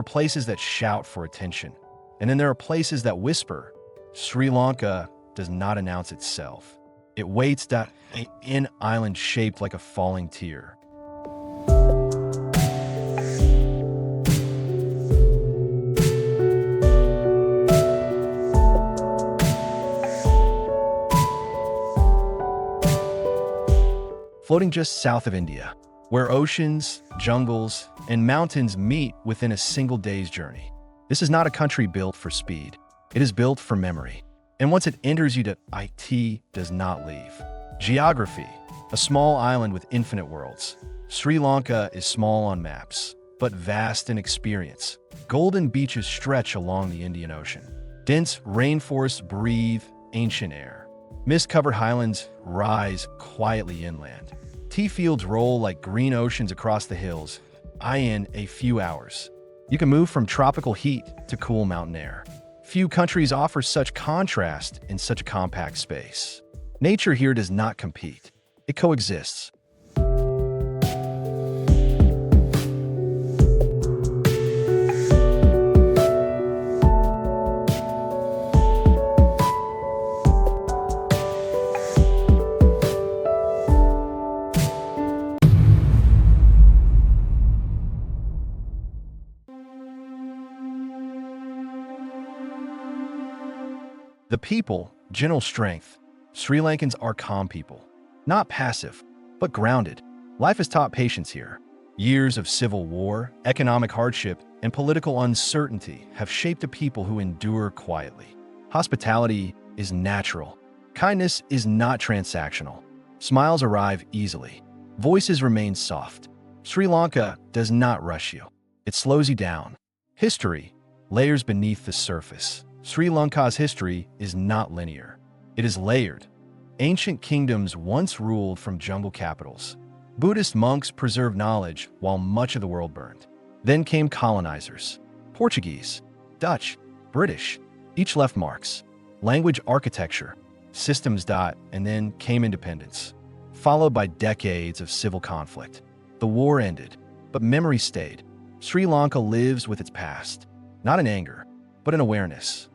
places that shout for attention, and then there are places that whisper. Sri Lanka does not announce itself. It waits an island shaped like a falling tear. Floating just south of India, where oceans, jungles, and mountains meet within a single day's journey. This is not a country built for speed. It is built for memory. And once it enters you, it does not leave. Geography: a small island with infinite worlds. Sri Lanka is small on maps, but vast in experience. Golden beaches stretch along the Indian Ocean. Dense rainforests breathe ancient air. Mist-covered highlands rise quietly inland. Tea fields roll like green oceans across the hills. In a few hours, you can move from tropical heat to cool mountain air. Few countries offer such contrast in such a compact space. Nature here does not compete. It coexists. The people, general strength. Sri Lankans are calm people. Not passive, but grounded. Life has taught patience here. Years of civil war, economic hardship, and political uncertainty have shaped a people who endure quietly. Hospitality is natural. Kindness is not transactional. Smiles arrive easily. Voices remain soft. Sri Lanka does not rush you. It slows you down. History layers beneath the surface. Sri Lanka's history is not linear. It is layered. Ancient kingdoms once ruled from jungle capitals. Buddhist monks preserved knowledge while much of the world burned. Then came colonizers. Portuguese, Dutch, British. Each left marks. Language, architecture, systems. And then came independence, followed by decades of civil conflict. The war ended, but memory stayed. Sri Lanka lives with its past, not in anger, but in awareness.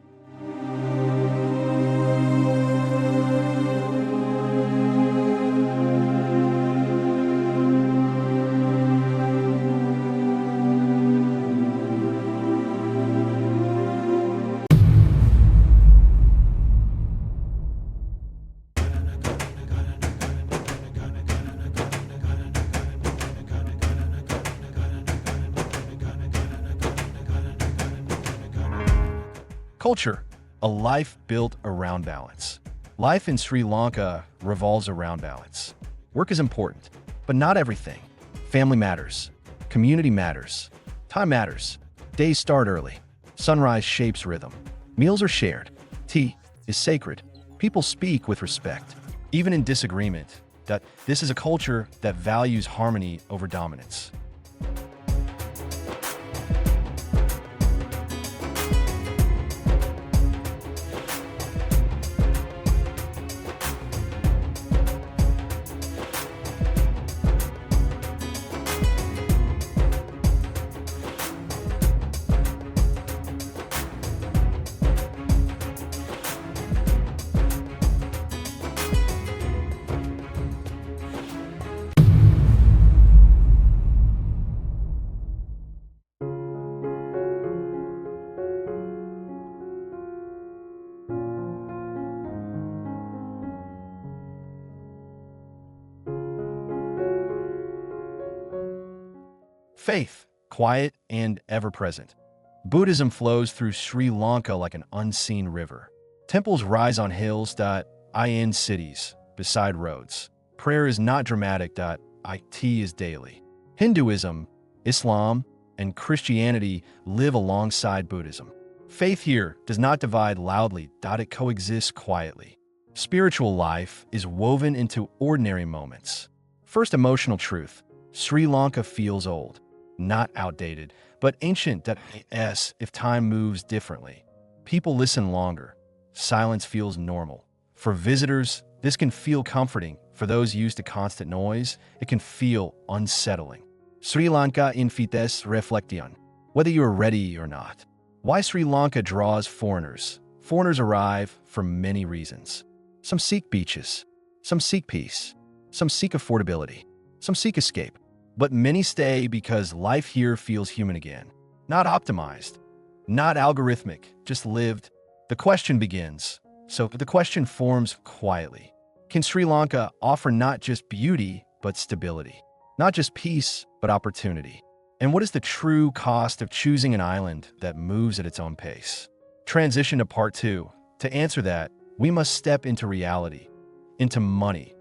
Culture, a life built around balance. Life in Sri Lanka revolves around balance. Work is important, but not everything. Family matters. Community matters. Time matters. Days start early. Sunrise shapes rhythm. Meals are shared. Tea is sacred. People speak with respect, even in disagreement. This is a culture that values harmony over dominance. Faith, quiet and ever-present. Buddhism flows through Sri Lanka like an unseen river. Temples rise on hills. In cities, beside roads. Prayer is not dramatic. It is daily. Hinduism, Islam, and Christianity live alongside Buddhism. Faith here does not divide loudly. It coexists quietly. Spiritual life is woven into ordinary moments. First, emotional truth. Sri Lanka feels old. Not outdated, but ancient. If time moves differently. People listen longer. Silence feels normal. For visitors, this can feel comforting. For those used to constant noise, it can feel unsettling. Sri Lanka invites reflection. whether you are ready or not. Why Sri Lanka draws foreigners. Foreigners arrive for many reasons. Some seek beaches, some seek peace, some seek affordability, some seek escape. But many stay because life here feels human again. Not optimized, not algorithmic, just lived. The question begins. So the question forms quietly. Can Sri Lanka offer not just beauty, but stability? Not just peace, but opportunity? And what is the true cost of choosing an island that moves at its own pace? Transition to part 2. To answer that, we must step into reality, into money,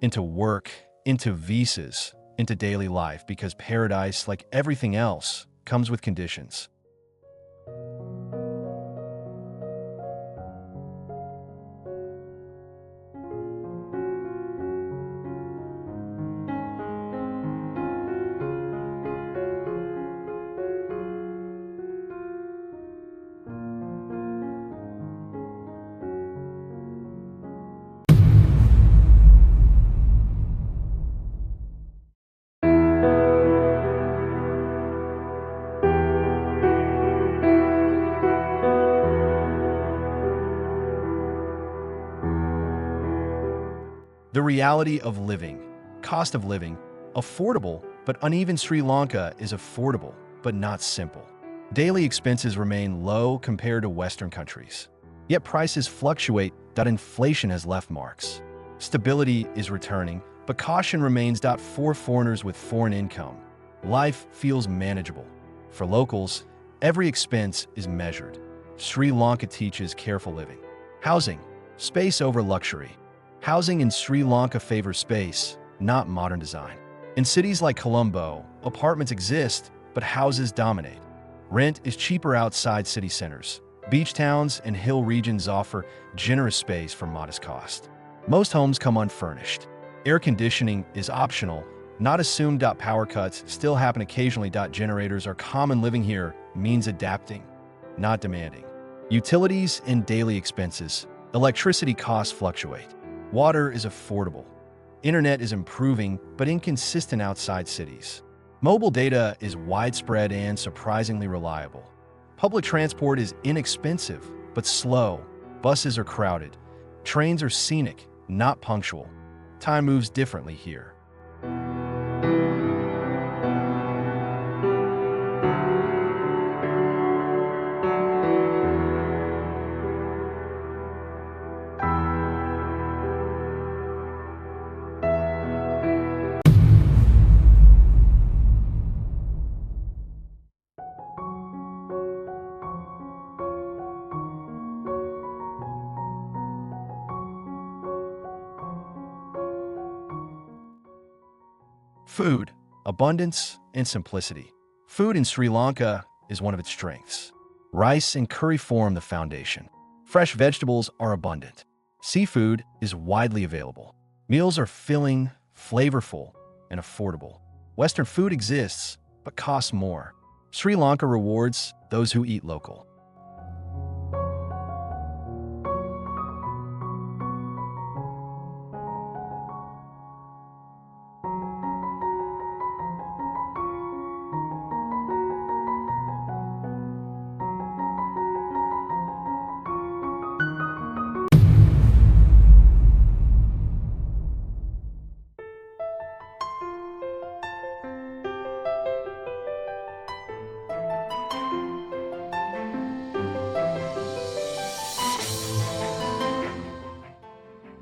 into work, into visas, into daily life, because paradise, like everything else, comes with conditions. The reality of living, cost of living, affordable but uneven. Sri Lanka is affordable but not simple. Daily expenses remain low compared to Western countries. Yet prices fluctuate. Inflation has left marks. Stability is returning, but caution remains. For foreigners with foreign income, life feels manageable. For locals, every expense is measured. Sri Lanka teaches careful living. Housing, space over luxury. Housing in Sri Lanka favors space, not modern design. In cities like Colombo, apartments exist, but houses dominate. Rent is cheaper outside city centers. Beach towns and hill regions offer generous space for modest cost. Most homes come unfurnished. Air conditioning is optional, not assumed. Power cuts still happen occasionally. Generators are common. Living here means adapting, not demanding. Utilities and daily expenses. Electricity costs fluctuate. Water is affordable. Internet is improving, but inconsistent outside cities. Mobile data is widespread and surprisingly reliable. Public transport is inexpensive, but slow. Buses are crowded. Trains are scenic, not punctual. Time moves differently here. Food, abundance, and simplicity. Food in Sri Lanka is one of its strengths. Rice and curry form the foundation. Fresh vegetables are abundant. Seafood is widely available. Meals are filling, flavorful, and affordable. Western food exists, but costs more. Sri Lanka rewards those who eat local.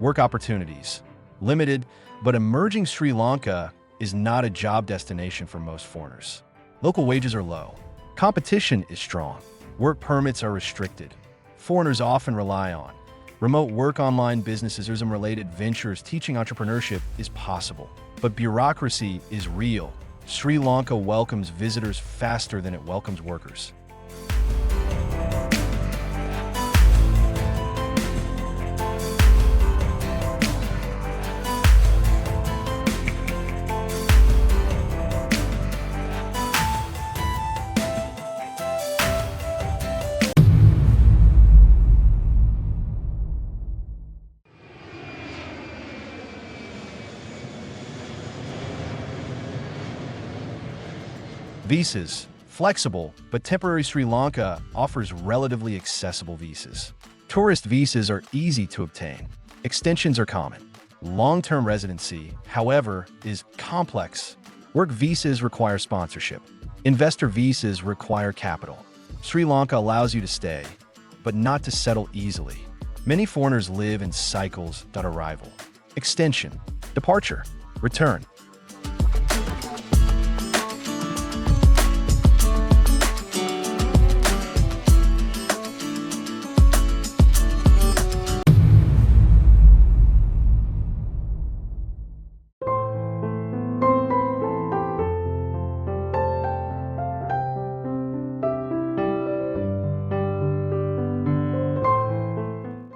Work opportunities. Limited, but emerging. Sri Lanka is not a job destination for most foreigners. Local wages are low. Competition is strong. Work permits are restricted. Foreigners often rely on remote work, online businesses, or related ventures. Teaching entrepreneurship is possible, but bureaucracy is real. Sri Lanka welcomes visitors faster than it welcomes workers. Visas, Flexible, but temporary Sri Lanka offers relatively accessible visas. Tourist visas are easy to obtain. Extensions are common. Long-term residency, however, is complex. Work visas require sponsorship. Investor visas require capital. Sri Lanka allows you to stay, but not to settle easily. Many foreigners live in cycles. Arrival, extension, departure, return.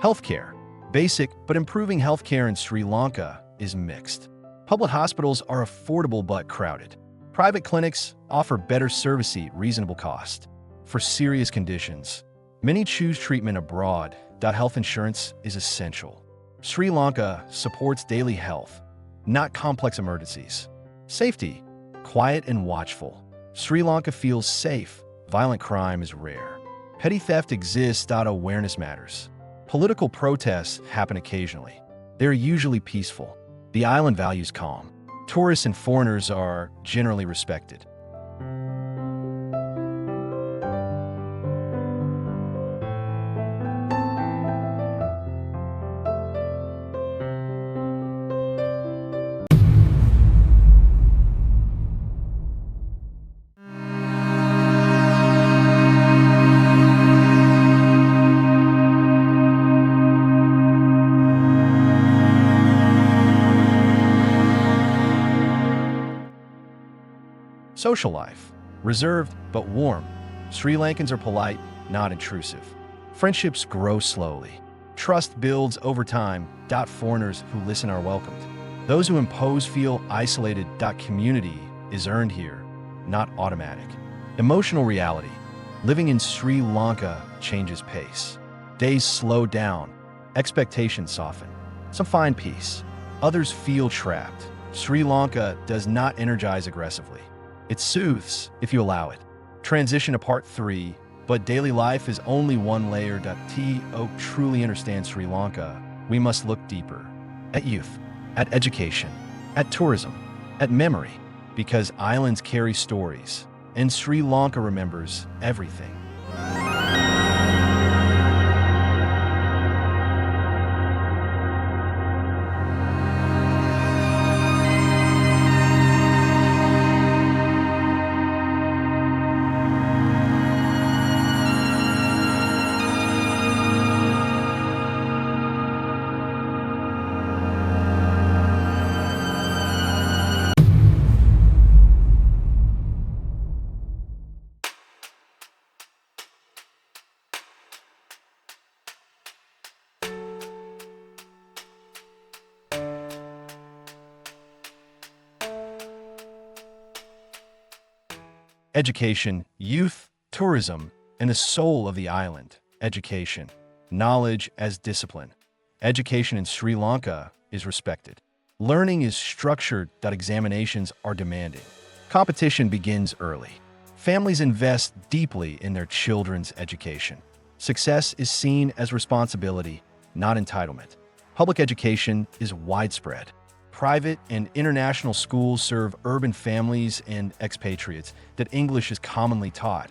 Healthcare. Basic, but improving healthcare in Sri Lanka is mixed. Public hospitals are affordable but crowded. Private clinics offer better service at reasonable cost. For serious conditions, many choose treatment abroad. Health insurance is essential. Sri Lanka supports daily health, not complex emergencies. Safety. Quiet and watchful. Sri Lanka feels safe. Violent crime is rare. Petty theft exists. Awareness matters. Political protests happen occasionally. They're usually peaceful. The island values calm. Tourists and foreigners are generally respected. Social life. Reserved but warm. Sri Lankans are polite, not intrusive. Friendships grow slowly. Trust builds over time. Foreigners who listen are welcomed. Those who impose feel isolated. Community is earned here, not automatic. Emotional reality. Living in Sri Lanka changes pace. Days slow down. Expectations soften. Some find peace. Others feel trapped. Sri Lanka does not energize aggressively. It soothes if you allow it. Transition to part 3, but daily life is only one layer. To truly understand Sri Lanka, we must look deeper. At youth, at education, at tourism, at memory, because islands carry stories, and Sri Lanka remembers everything. Education, youth, tourism, and the soul of the island. Education. Knowledge as discipline. Education in Sri Lanka is respected. Learning is structured. Examinations are demanding. Competition begins early. Families invest deeply in their children's education. Success is seen as responsibility, not entitlement. Public education is widespread. Private and international schools serve urban families and expatriates. English is commonly taught,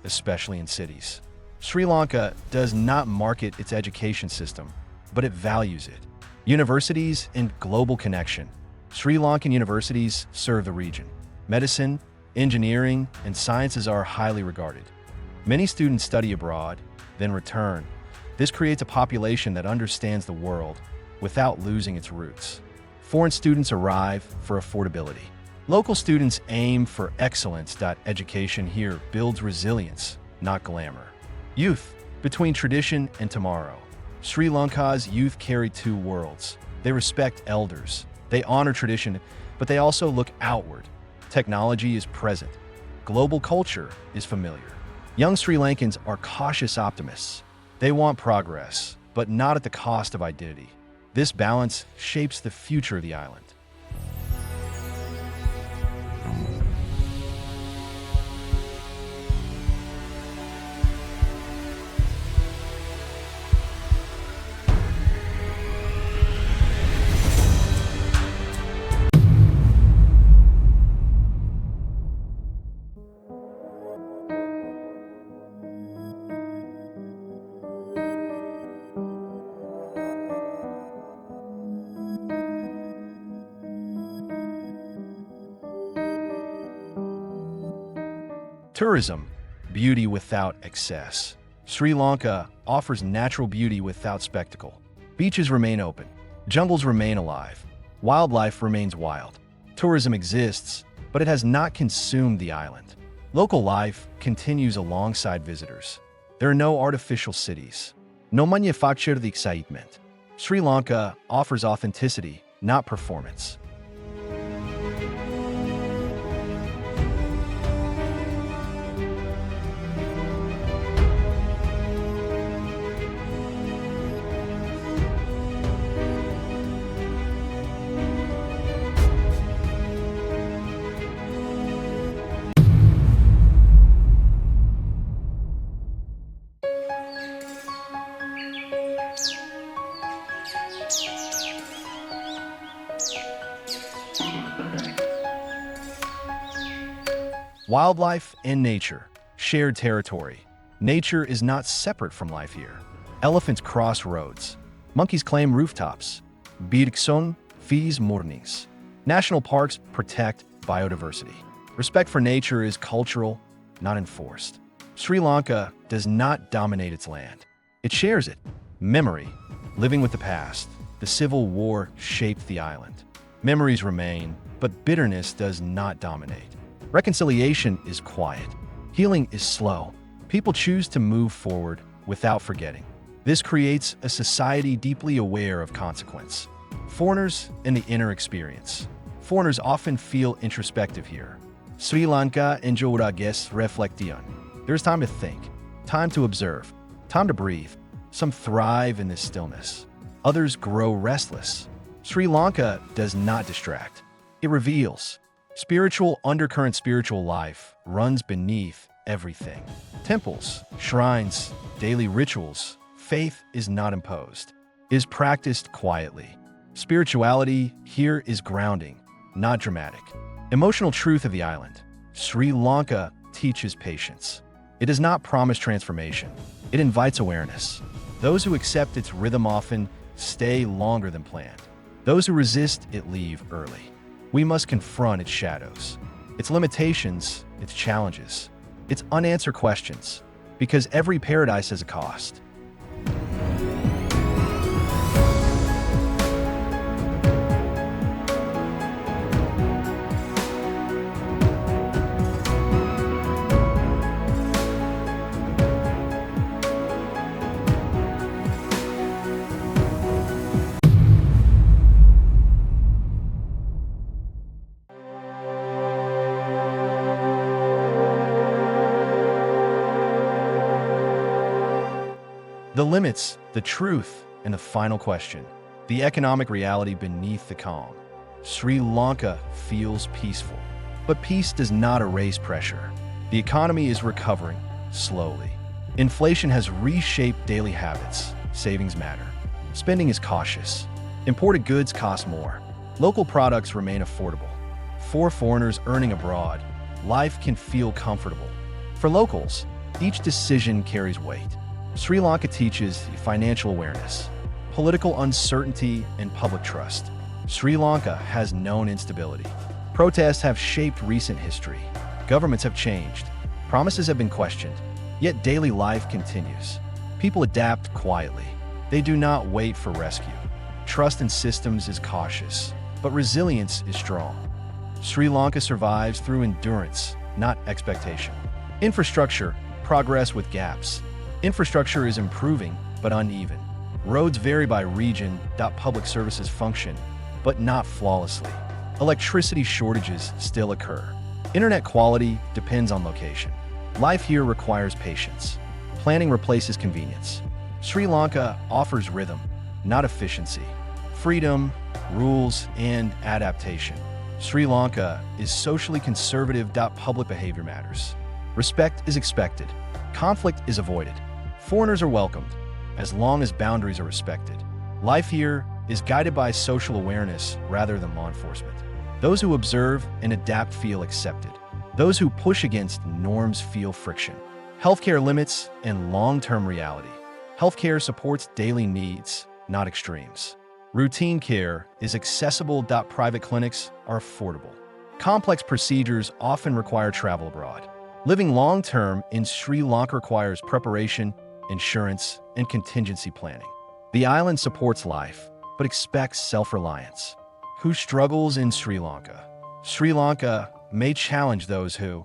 especially in cities. Sri Lanka does not market its education system, but it values it. Universities and global connection. Sri Lankan universities serve the region. Medicine, engineering, and sciences are highly regarded. Many students study abroad, then return. This creates a population that understands the world without losing its roots. Foreign students arrive for affordability. Local students aim for excellence. Education here builds resilience, not glamour. Youth, between tradition and tomorrow. Sri Lanka's youth carry two worlds. They respect elders. They honor tradition, but they also look outward. Technology is present. Global culture is familiar. Young Sri Lankans are cautious optimists. They want progress, but not at the cost of identity. This balance shapes the future of the island. Tourism, beauty without excess. Sri Lanka offers natural beauty without spectacle. Beaches remain open. Jungles remain alive. Wildlife remains wild. Tourism exists, but it has not consumed the island. Local life continues alongside visitors. There are no artificial cities. No manufactured excitement. Sri Lanka offers authenticity, not performance. Wildlife and nature, shared territory. Nature is not separate from life here. Elephants cross roads. Monkeys claim rooftops. Birkson fees mornings. National parks protect biodiversity. Respect for nature is cultural, not enforced. Sri Lanka does not dominate its land. It shares it. Memory, living with the past. The civil war shaped the island. Memories remain, but bitterness does not dominate. Reconciliation is quiet. Healing is slow. People choose to move forward without forgetting. This creates a society deeply aware of consequence. Foreigners and the inner experience. Foreigners often feel introspective here. Sri Lanka enjorages reflection. There's time to think, time to observe, time to breathe. Some thrive in this stillness. Others grow restless. Sri Lanka does not distract. It reveals. Spiritual undercurrent spiritual life runs beneath everything. Temples, shrines, daily rituals, faith is not imposed, is practiced quietly. Spirituality here is grounding, not dramatic. Emotional truth of the island. Sri Lanka teaches patience. It does not promise transformation. It invites awareness. Those who accept its rhythm often stay longer than planned. Those who resist it leave early. We must confront its shadows, its limitations, its challenges, its unanswered questions, because every paradise has a cost. The limits, the truth, and the final question. The economic reality beneath the calm. Sri Lanka feels peaceful, but peace does not erase pressure. The economy is recovering, slowly. Inflation has reshaped daily habits. Savings matter. Spending is cautious. Imported goods cost more. Local products remain affordable. For foreigners earning abroad, life can feel comfortable. For locals, each decision carries weight. Sri Lanka teaches financial awareness, political uncertainty, and public trust. Sri Lanka has known instability. Protests have shaped recent history. Governments have changed. Promises have been questioned. Yet daily life continues. People adapt quietly. They do not wait for rescue. Trust in systems is cautious, but resilience is strong. Sri Lanka survives through endurance, not expectation. Infrastructure, progress with gaps. Infrastructure is improving, but uneven. Roads vary by region. Public services function, but not flawlessly. Electricity shortages still occur. Internet quality depends on location. Life here requires patience. Planning replaces convenience. Sri Lanka offers rhythm, not efficiency. Freedom, rules, and adaptation. Sri Lanka is socially conservative. Public behavior matters. Respect is expected. Conflict is avoided. Foreigners are welcomed, as long as boundaries are respected. Life here is guided by social awareness rather than law enforcement. Those who observe and adapt feel accepted. Those who push against norms feel friction. Healthcare limits and long-term reality. Healthcare supports daily needs, not extremes. Routine care is accessible. Private clinics are affordable. Complex procedures often require travel abroad. Living long-term in Sri Lanka requires preparation, insurance, and contingency planning. The island supports life, but expects self-reliance. Who struggles in Sri Lanka? Sri Lanka may challenge those who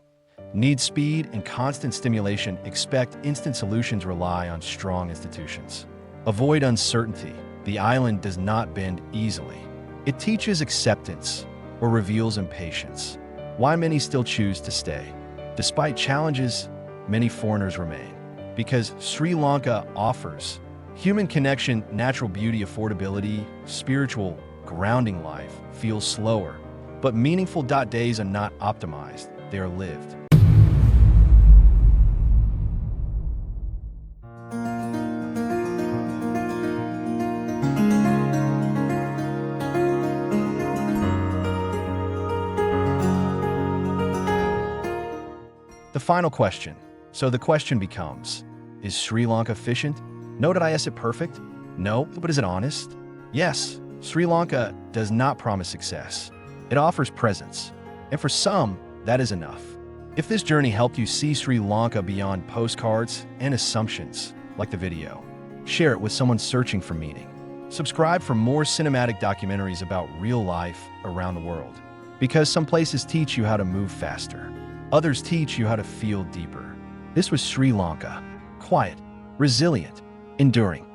need speed and constant stimulation, expect instant solutions, rely on strong institutions. Avoid uncertainty. The island does not bend easily. It teaches acceptance or reveals impatience. Why many still choose to stay? Despite challenges, many foreigners remain. Because Sri Lanka offers human connection, natural beauty, affordability, spiritual grounding. Life feels slower, but meaningful. Days are not optimized, they are lived. The final question. So the question becomes, is Sri Lanka efficient? No. Did I it perfect? No. But is it honest? Yes. Sri Lanka does not promise success. It offers presence. And for some, that is enough. If this journey helped you see Sri Lanka beyond postcards and assumptions, like the video, share it with someone searching for meaning. Subscribe for more cinematic documentaries about real life around the world. Because some places teach you how to move faster. Others teach you how to feel deeper. This was Sri Lanka. Quiet, resilient, enduring.